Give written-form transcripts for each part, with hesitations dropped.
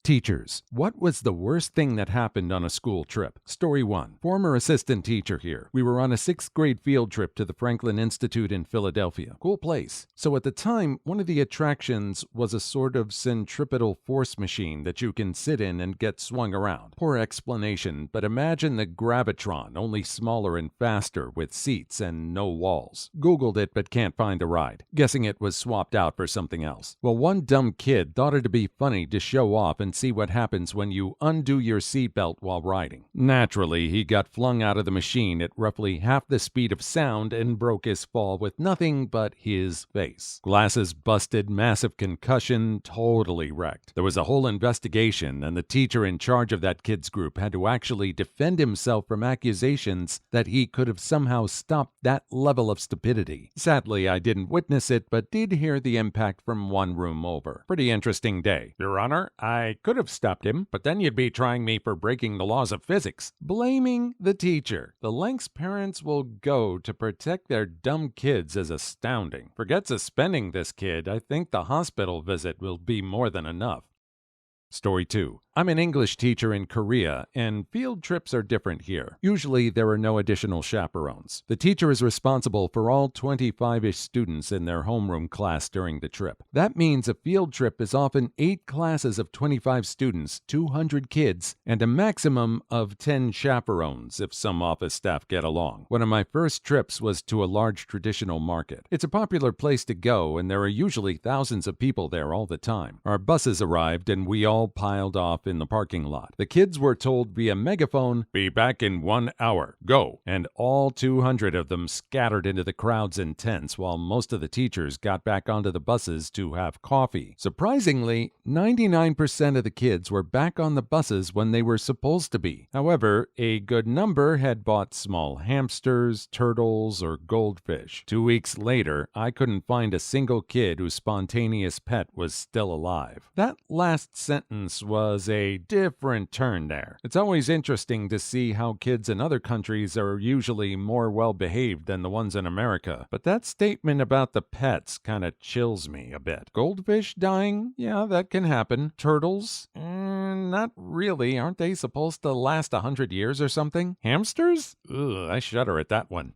Teachers, what was the worst thing that happened on a school trip? Story 1. Former assistant teacher here. We were on a 6th grade field trip to the Franklin Institute in Philadelphia. Cool place. So at the time, one of the attractions was a sort of centripetal force machine that you can sit in and get swung around. Poor explanation, but imagine the Gravitron, only smaller and faster, with seats and no walls. Googled it but can't find a ride. Guessing it was swapped out for something else. Well, one dumb kid thought it'd be funny to show off and see what happens when you undo your seatbelt while riding. Naturally, he got flung out of the machine at roughly half the speed of sound and broke his fall with nothing but his face. Glasses busted, massive concussion, totally wrecked. There was a whole investigation, and the teacher in charge of that kid's group had to actually defend himself from accusations that he could have somehow stopped that level of stupidity. Sadly, I didn't witness it, but did hear the impact from one room over. Pretty interesting day. Your Honor, I could have stopped him, but then you'd be trying me for breaking the laws of physics. Blaming the teacher. The lengths parents will go to protect their dumb kids is astounding. Forget suspending this kid. I think the hospital visit will be more than enough. Story 2. I'm an English teacher in Korea, and field trips are different here. Usually, there are no additional chaperones. The teacher is responsible for all 25-ish students in their homeroom class during the trip. That means a field trip is often 8 classes of 25 students, 200 kids, and a maximum of 10 chaperones if some office staff get along. One of my first trips was to a large traditional market. It's a popular place to go, and there are usually thousands of people there all the time. Our buses arrived, and we all piled off in the parking lot. The kids were told via megaphone, "Be back in 1 hour. Go." And all 200 of them scattered into the crowds and tents while most of the teachers got back onto the buses to have coffee. Surprisingly, 99% of the kids were back on the buses when they were supposed to be. However, a good number had bought small hamsters, turtles, or goldfish. 2 weeks later, I couldn't find a single kid whose spontaneous pet was still alive. That last sentence was a different turn there. It's always interesting to see how kids in other countries are usually more well-behaved than the ones in America, but that statement about the pets kind of chills me a bit. Goldfish dying? Yeah, that can happen. Turtles? Not really. Aren't they supposed to last 100 years or something? Hamsters? Ugh, I shudder at that one.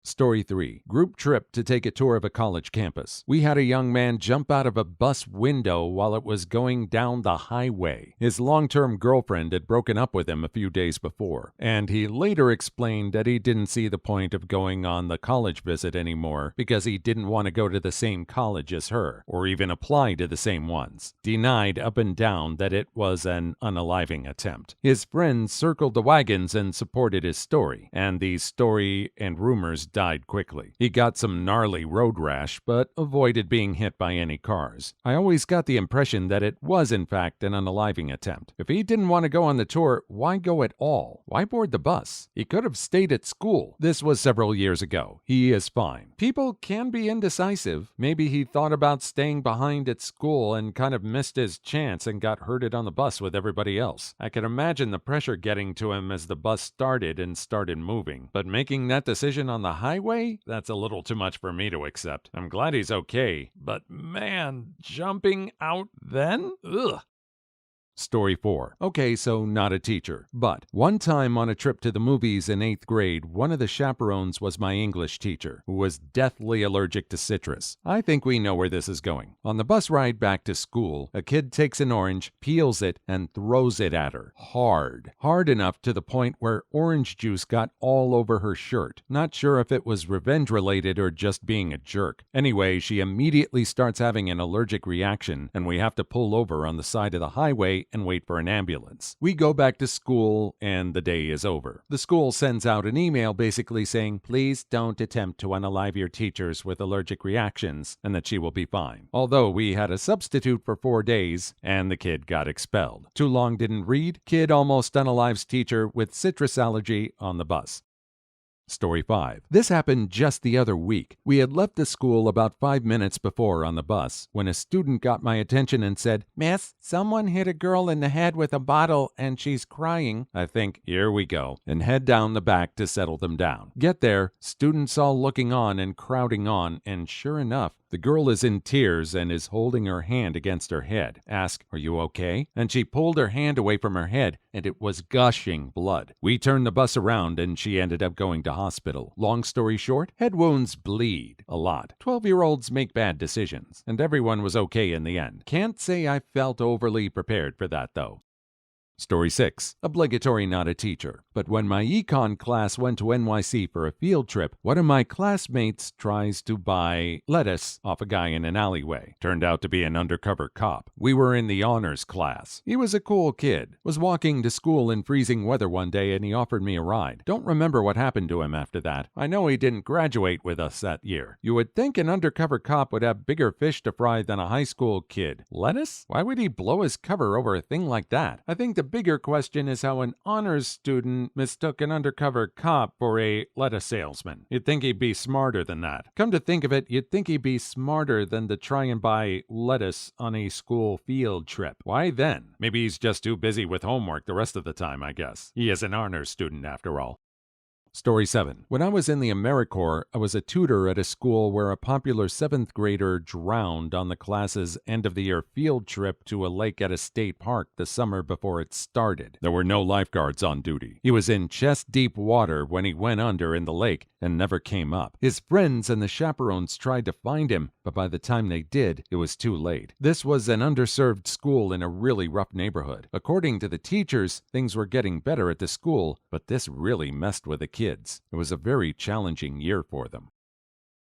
Story 3. Group trip to take a tour of a college campus. We had a young man jump out of a bus window while it was going down the highway. His long-term girlfriend had broken up with him a few days before, and he later explained that he didn't see the point of going on the college visit anymore because he didn't want to go to the same college as her, or even apply to the same ones. Denied up and down that it was an unaliving attempt. His friends circled the wagons and supported his story, and the story and rumors died quickly. He got some gnarly road rash, but avoided being hit by any cars. I always got the impression that it was in fact an unaliving attempt. If he didn't want to go on the tour, why go at all? Why board the bus? He could have stayed at school. This was several years ago. He is fine. People can be indecisive. Maybe he thought about staying behind at school and kind of missed his chance and got herded on the bus with everybody else. I can imagine the pressure getting to him as the bus started moving. But making that decision on the highway? That's a little too much for me to accept. I'm glad he's okay, but man, jumping out then? Ugh. Story 4. Okay, so not a teacher. But one time on a trip to the movies in 8th grade, one of the chaperones was my English teacher, who was deathly allergic to citrus. I think we know where this is going. On the bus ride back to school, a kid takes an orange, peels it, and throws it at her. Hard. Hard enough to the point where orange juice got all over her shirt. Not sure if it was revenge-related or just being a jerk. Anyway, she immediately starts having an allergic reaction, and we have to pull over on the side of the highway and wait for an ambulance. We go back to school, and the day is over. The school sends out an email basically saying, please don't attempt to unalive your teachers with allergic reactions, and that she will be fine. Although we had a substitute for 4 days, and the kid got expelled. Too long didn't read, kid almost unalives teacher with citrus allergy on the bus. Story 5. This happened just the other week. We had left the school about 5 minutes before on the bus when a student got my attention and said, Miss, someone hit a girl in the head with a bottle and she's crying. I think, here we go, and head down the back to settle them down. Get there, students all looking on and crowding on, and sure enough, The girl is in tears and is holding her hand against her head. Ask, "Are you okay?" And she pulled her hand away from her head, and it was gushing blood. We turned the bus around, and she ended up going to hospital. Long story short, head wounds bleed a lot. 12-year-olds make bad decisions, and everyone was okay in the end. Can't say I felt overly prepared for that, though. Story 6. Obligatory not a teacher. But when my econ class went to NYC for a field trip, one of my classmates tries to buy lettuce off a guy in an alleyway. Turned out to be an undercover cop. We were in the honors class. He was a cool kid. Was walking to school in freezing weather one day and he offered me a ride. Don't remember what happened to him after that. I know he didn't graduate with us that year. You would think an undercover cop would have bigger fish to fry than a high school kid. Lettuce? Why would he blow his cover over a thing like that? I think the bigger question is how an honors student mistook an undercover cop for a lettuce salesman. You'd think he'd be smarter than that. Come to think of it, you'd think he'd be smarter than to try and buy lettuce on a school field trip. Why then? Maybe he's just too busy with homework the rest of the time, I guess. He is an honors student after all. Story 7. When I was in the AmeriCorps, I was a tutor at a school where a popular 7th grader drowned on the class's end-of-the-year field trip to a lake at a state park the summer before it started. There were no lifeguards on duty. He was in chest-deep water when he went under in the lake and never came up. His friends and the chaperones tried to find him, but by the time they did, it was too late. This was an underserved school in a really rough neighborhood. According to the teachers, things were getting better at the school, but this really messed with the kids. It was a very challenging year for them.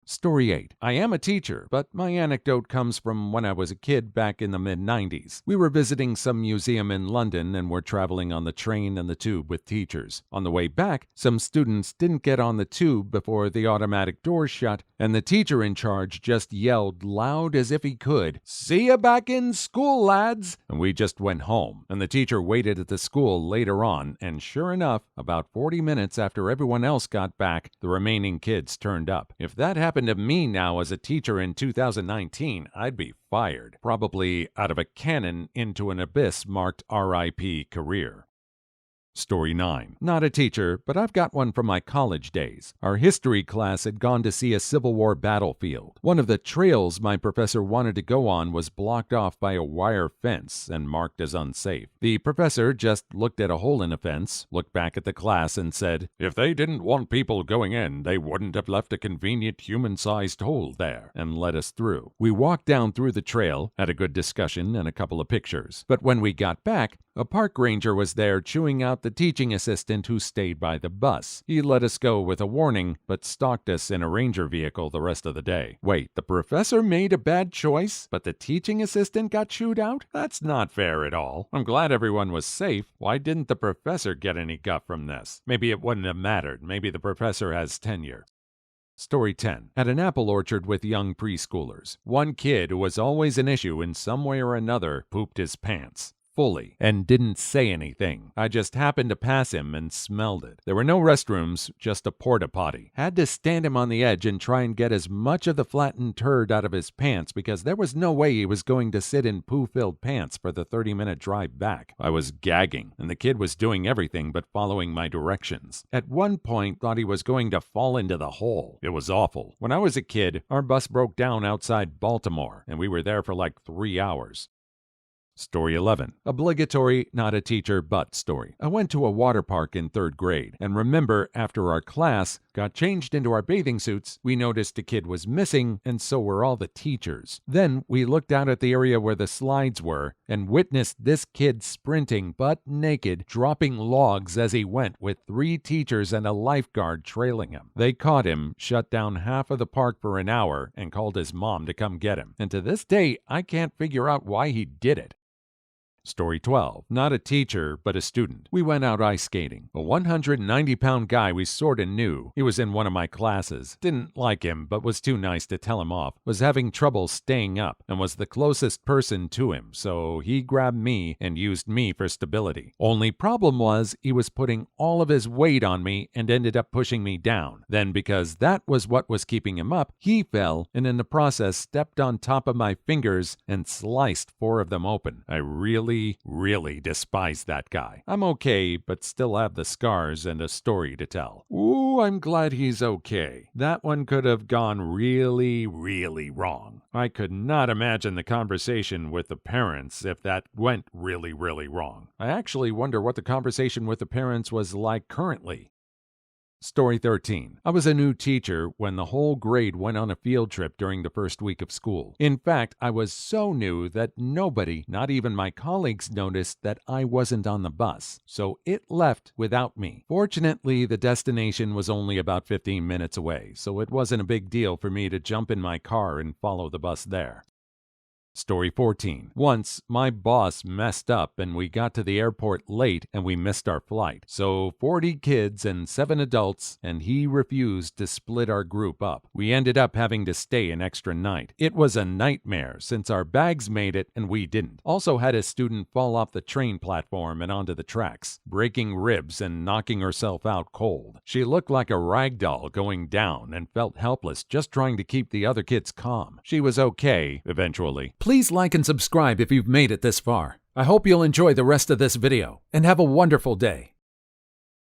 Story 8. I am a teacher, but my anecdote comes from when I was a kid back in the mid-90s. We were visiting some museum in London and were traveling on the train and the tube with teachers. On the way back, some students didn't get on the tube before the automatic doors shut, and the teacher in charge just yelled loud as if he could, "See ya back in school, lads!" And we just went home. And the teacher waited at the school later on, and sure enough, about 40 minutes after everyone else got back, the remaining kids turned up. If that happened to me now as a teacher in 2019, I'd be fired. Probably out of a cannon into an abyss marked RIP career. Story 9. Not a teacher, but I've got one from my college days. Our history class had gone to see a Civil War battlefield. One of the trails my professor wanted to go on was blocked off by a wire fence and marked as unsafe. The professor just looked at a hole in the fence, looked back at the class and said, "If they didn't want people going in, they wouldn't have left a convenient human-sized hole there," and let us through. We walked down through the trail, had a good discussion and a couple of pictures. But when we got back, a park ranger was there chewing out the teaching assistant who stayed by the bus. He let us go with a warning, but stalked us in a ranger vehicle the rest of the day. Wait, the professor made a bad choice, but the teaching assistant got chewed out? That's not fair at all. I'm glad everyone was safe. Why didn't the professor get any guff from this? Maybe it wouldn't have mattered. Maybe the professor has tenure. Story 10. At an apple orchard with young preschoolers. One kid who was always an issue in some way or another pooped his pants. Fully, and didn't say anything. I just happened to pass him and smelled it. There were no restrooms, just a porta-potty. Had to stand him on the edge and try and get as much of the flattened turd out of his pants because there was no way he was going to sit in poo-filled pants for the 30-minute drive back. I was gagging, and the kid was doing everything but following my directions. At one point, thought he was going to fall into the hole. It was awful. When I was a kid, our bus broke down outside Baltimore, and we were there for like 3 hours. Story 11. Obligatory, not a teacher, but story. I went to a water park in 3rd grade, and remember, after our class got changed into our bathing suits, we noticed a kid was missing, and so were all the teachers. Then we looked out at the area where the slides were, and witnessed this kid sprinting, butt naked, dropping logs as he went with 3 teachers and a lifeguard trailing him. They caught him, shut down half of the park for an hour, and called his mom to come get him. And to this day, I can't figure out why he did it. Story 12. Not a teacher, but a student. We went out ice skating. A 190-pound guy we sorta knew. He was in one of my classes. Didn't like him, but was too nice to tell him off. Was having trouble staying up, and was the closest person to him, so he grabbed me and used me for stability. Only problem was, he was putting all of his weight on me and ended up pushing me down. Then, because that was what was keeping him up, he fell, and in the process stepped on top of my fingers and sliced 4 of them open. I really really, really despise that guy. I'm okay, but still have the scars and a story to tell. Ooh, I'm glad he's okay. That one could have gone really, really wrong. I could not imagine the conversation with the parents if that went really, really wrong. I actually wonder what the conversation with the parents was like currently. Story 13. I was a new teacher when the whole grade went on a field trip during the first week of school. In fact, I was so new that nobody, not even my colleagues, noticed that I wasn't on the bus, so it left without me. Fortunately, the destination was only about 15 minutes away, so it wasn't a big deal for me to jump in my car and follow the bus there. Story 14. Once, my boss messed up and we got to the airport late and we missed our flight. So 40 kids and 7 adults, and he refused to split our group up. We ended up having to stay an extra night. It was a nightmare since our bags made it and we didn't. Also had a student fall off the train platform and onto the tracks, breaking ribs and knocking herself out cold. She looked like a rag doll going down and felt helpless just trying to keep the other kids calm. She was okay eventually. Please like and subscribe if you've made it this far. I hope you'll enjoy the rest of this video, and have a wonderful day.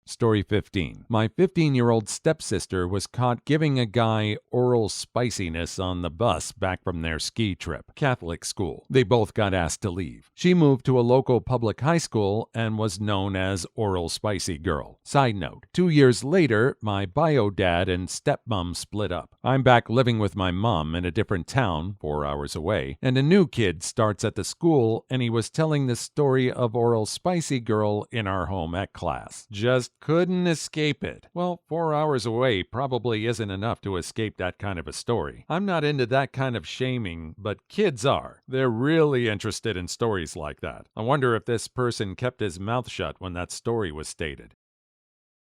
Story 15. My 15-year-old stepsister was caught giving a guy oral spiciness on the bus back from their ski trip. Catholic school. They both got asked to leave. She moved to a local public high school and was known as Oral Spicy Girl. Side note, 2 years later, my bio dad and stepmom split up. I'm back living with my mom in a different town, 4 hours away, and a new kid starts at the school, and he was telling the story of Oral Spicy Girl in our home ec class. Just couldn't escape it. Well, 4 hours away probably isn't enough to escape that kind of a story. I'm not into that kind of shaming, but kids are. They're really interested in stories like that. I wonder if this person kept his mouth shut when that story was stated.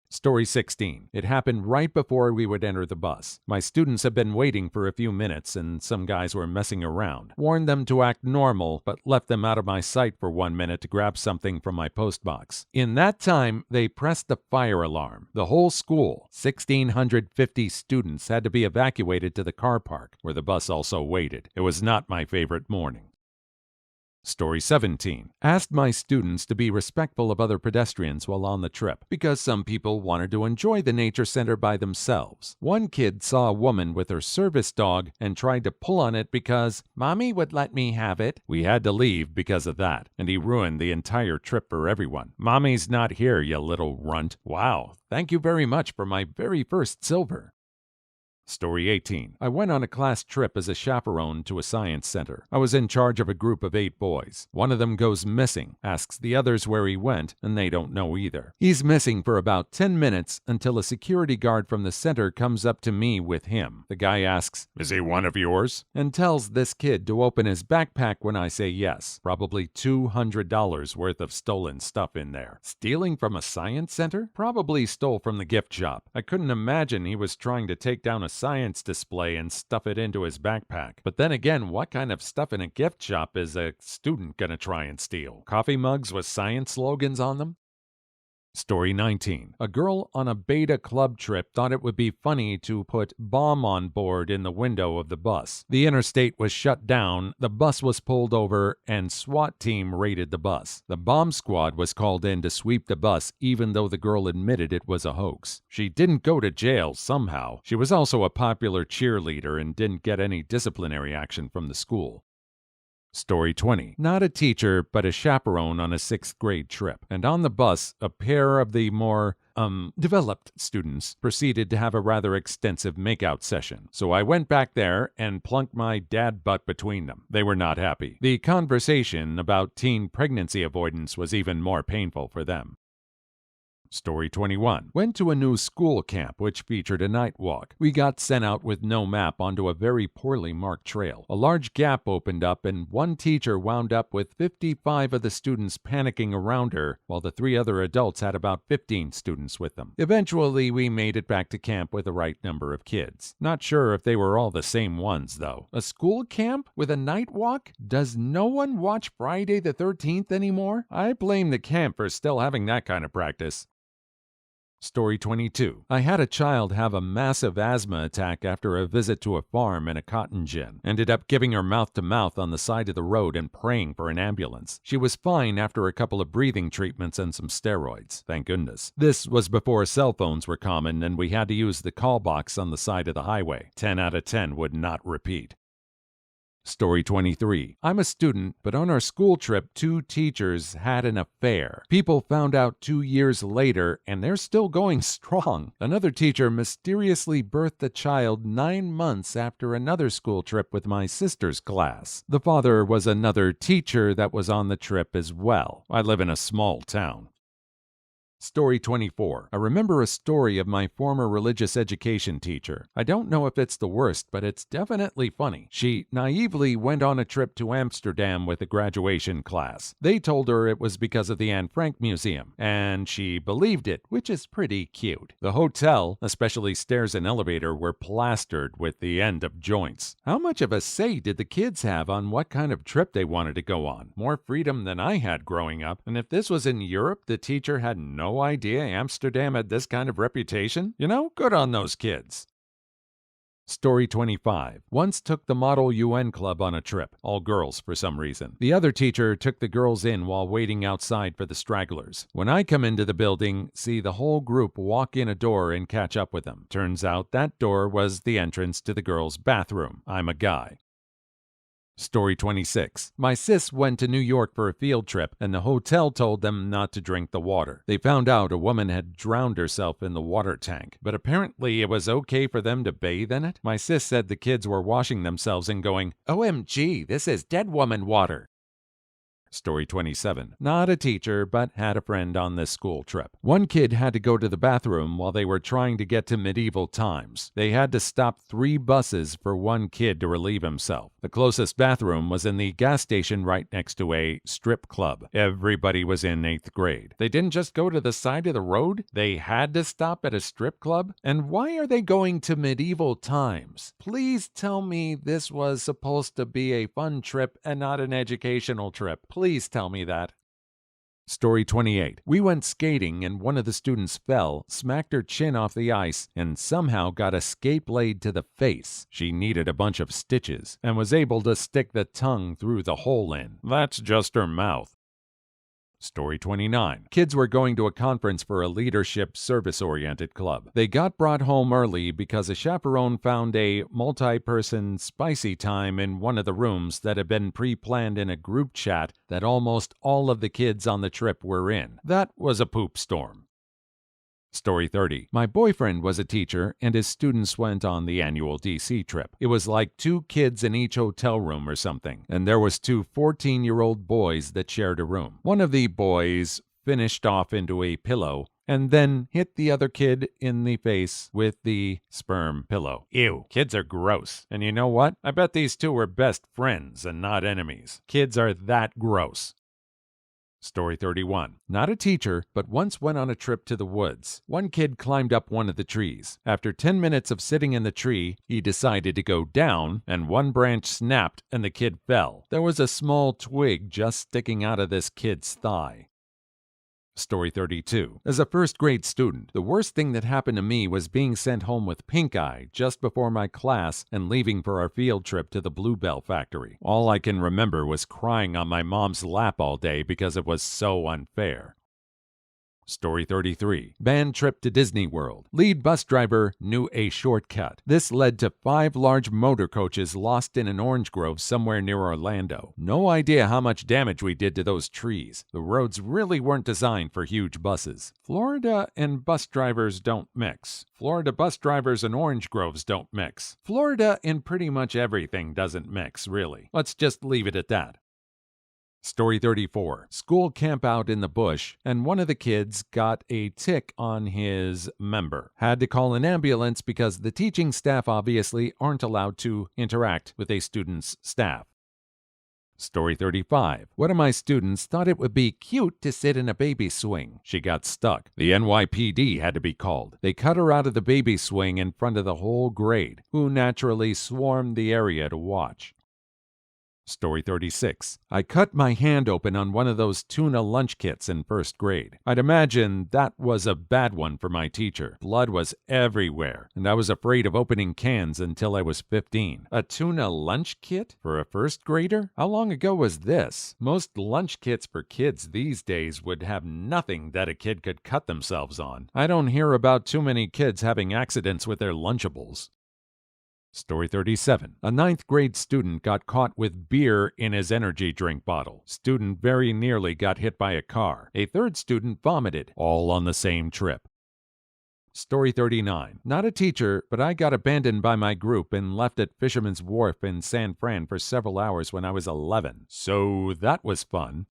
Story 16. It happened right before we would enter the bus. My students had been waiting for a few minutes and some guys were messing around. Warned them to act normal, but left them out of my sight for 1 minute to grab something from my postbox. In that time, they pressed the fire alarm. The whole school, 1,650 students, had to be evacuated to the car park, where the bus also waited. It was not my favorite morning. Story 17. Asked my students to be respectful of other pedestrians while on the trip, because some people wanted to enjoy the nature center by themselves. One kid saw a woman with her service dog and tried to pull on it because Mommy would let me have it. We had to leave because of that, and he ruined the entire trip for everyone. Mommy's not here, you little runt. Wow, thank you very much for my very first silver. Story 18. I went on a class trip as a chaperone to a science center. I was in charge of a group of 8 boys. One of them goes missing, asks the others where he went, and they don't know either. He's missing for about 10 minutes until a security guard from the center comes up to me with him. The guy asks, "Is he one of yours?" and tells this kid to open his backpack when I say yes. Probably $200 worth of stolen stuff in there. Stealing from a science center? Probably stole from the gift shop. I couldn't imagine he was trying to take down a science display and stuff it into his backpack. But then again, what kind of stuff in a gift shop is a student gonna try and steal? Coffee mugs with science slogans on them? Story 19. A girl on a beta club trip thought it would be funny to put bomb on board in the window of the bus. The interstate was shut down, the bus was pulled over, and SWAT team raided the bus. The bomb squad was called in to sweep the bus even though the girl admitted it was a hoax. She didn't go to jail somehow. She was also a popular cheerleader and didn't get any disciplinary action from the school. Story 20. Not a teacher, but a chaperone on a 6th grade trip. And on the bus, a pair of the more, developed students proceeded to have a rather extensive makeout session. So I went back there and plunked my dad butt between them. They were not happy. The conversation about teen pregnancy avoidance was even more painful for them. Story 21. Went to a new school camp which featured a night walk. We got sent out with no map onto a very poorly marked trail. A large gap opened up and one teacher wound up with 55 of the students panicking around her, while the 3 other adults had about 15 students with them. Eventually, we made it back to camp with the right number of kids. Not sure if they were all the same ones, though. A school camp with a night walk? Does no one watch Friday the 13th anymore? I blame the camp for still having that kind of practice. Story 22. I had a child have a massive asthma attack after a visit to a farm in a cotton gin. Ended up giving her mouth to mouth on the side of the road and praying for an ambulance. She was fine after a couple of breathing treatments and some steroids. Thank goodness. This was before cell phones were common and we had to use the call box on the side of the highway. 10 out of 10 would not repeat. Story 23. I'm a student, but on our school trip, 2 teachers had an affair. People found out 2 years later, and they're still going strong. Another teacher mysteriously birthed a child 9 months after another school trip with my sister's class. The father was another teacher that was on the trip as well. I live in a small town. Story 24. I remember a story of my former religious education teacher. I don't know if it's the worst, but it's definitely funny. She naively went on a trip to Amsterdam with a graduation class. They told her it was because of the Anne Frank Museum, and she believed it, which is pretty cute. The hotel, especially stairs and elevator, were plastered with the end of joints. How much of a say did the kids have on what kind of trip they wanted to go on? More freedom than I had growing up, and if this was in Europe, the teacher had no idea Amsterdam had this kind of reputation? You know, good on those kids. Story 25. Once took the Model UN Club on a trip, all girls for some reason. The other teacher took the girls in while waiting outside for the stragglers. When I come into the building, see the whole group walk in a door and catch up with them. Turns out that door was the entrance to the girls' bathroom. I'm a guy. Story 26. My sis went to New York for a field trip, and the hotel told them not to drink the water. They found out a woman had drowned herself in the water tank, but apparently it was okay for them to bathe in it. My sis said the kids were washing themselves and going, "OMG, this is dead woman water." Story 27. Not a teacher, but had a friend on this school trip. One kid had to go to the bathroom while they were trying to get to medieval times. They had to stop 3 buses for one kid to relieve himself. The closest bathroom was in the gas station right next to a strip club. Everybody was in 8th grade. They didn't just go to the side of the road. They had to stop at a strip club? And why are they going to medieval times? Please tell me this was supposed to be a fun trip and not an educational trip. Please tell me that. Story 28. We went skating and one of the students fell, smacked her chin off the ice, and somehow got a skate blade to the face. She needed a bunch of stitches and was able to stick the tongue through the hole in. That's just her mouth. Story 29. Kids were going to a conference for a leadership service-oriented club. They got brought home early because a chaperone found a multi-person spicy time in one of the rooms that had been pre-planned in a group chat that almost all of the kids on the trip were in. That was a poop storm. Story 30. My boyfriend was a teacher, and his students went on the annual DC trip. It was like 2 kids in each hotel room or something, and there was 2 14-year-old boys that shared a room. One of the boys finished off into a pillow and then hit the other kid in the face with the sperm pillow. Ew, kids are gross. And you know what? I bet these 2 were best friends and not enemies. Kids are that gross. Story 31. Not a teacher, but once went on a trip to the woods. One kid climbed up one of the trees. After 10 minutes of sitting in the tree, he decided to go down, and one branch snapped and the kid fell. There was a small twig just sticking out of this kid's thigh. Story 32. As a first-grade student, the worst thing that happened to me was being sent home with pink eye just before my class and leaving for our field trip to the Bluebell factory. All I can remember was crying on my mom's lap all day because it was so unfair. Story 33. Band trip to Disney World. Lead bus driver knew a shortcut. This led to 5 large motor coaches lost in an orange grove somewhere near Orlando. No idea how much damage we did to those trees. The roads really weren't designed for huge buses. Florida and bus drivers don't mix. Florida bus drivers and orange groves don't mix. Florida and pretty much everything doesn't mix, really. Let's just leave it at that. Story 34. School camp out in the bush, and one of the kids got a tick on his member. Had to call an ambulance because the teaching staff obviously aren't allowed to interact with a student's staff. Story 35. One of my students thought it would be cute to sit in a baby swing. She got stuck. The NYPD had to be called. They cut her out of the baby swing in front of the whole grade, who naturally swarmed the area to watch. Story 36. I cut my hand open on one of those tuna lunch kits in first grade. I'd imagine that was a bad one for my teacher. Blood was everywhere, and I was afraid of opening cans until I was 15. A tuna lunch kit for a first grader? How long ago was this? Most lunch kits for kids these days would have nothing that a kid could cut themselves on. I don't hear about too many kids having accidents with their Lunchables. Story 37. A ninth grade student got caught with beer in his energy drink bottle. Student very nearly got hit by a car. A third student vomited, all on the same trip. Story 39. Not a teacher, but I got abandoned by my group and left at Fisherman's Wharf in San Fran for several hours when I was 11. So that was fun.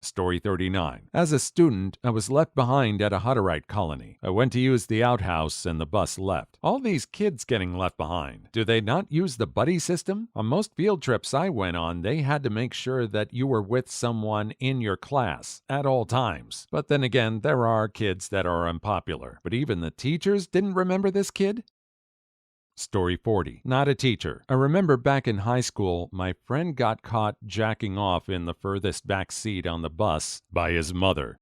Story 39. As a student, I was left behind at a Hutterite colony. I went to use the outhouse and the bus left. All these kids getting left behind. Do they not use the buddy system? On most field trips I went on, they had to make sure that you were with someone in your class at all times. But then again, there are kids that are unpopular. But even the teachers didn't remember this kid? Story 40. Not a teacher. I remember back in high school, my friend got caught jacking off in the furthest back seat on the bus by his mother.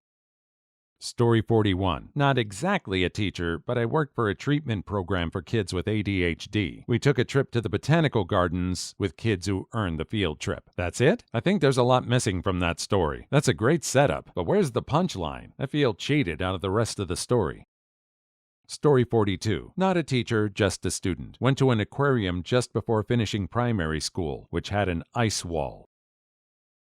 Story 41. Not exactly a teacher, but I worked for a treatment program for kids with ADHD. We took a trip to the botanical gardens with kids who earned the field trip. That's it? I think there's a lot missing from that story. That's a great setup, but where's the punchline? I feel cheated out of the rest of the story. Story 42. Not a teacher, just a student. Went to an aquarium just before finishing primary school, which had an ice wall.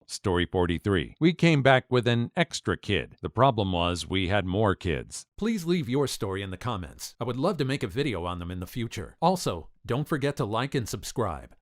Story 43. We came back with an extra kid. The problem was we had more kids. Please leave your story in the comments. I would love to make a video on them in the future. Also, don't forget to like and subscribe.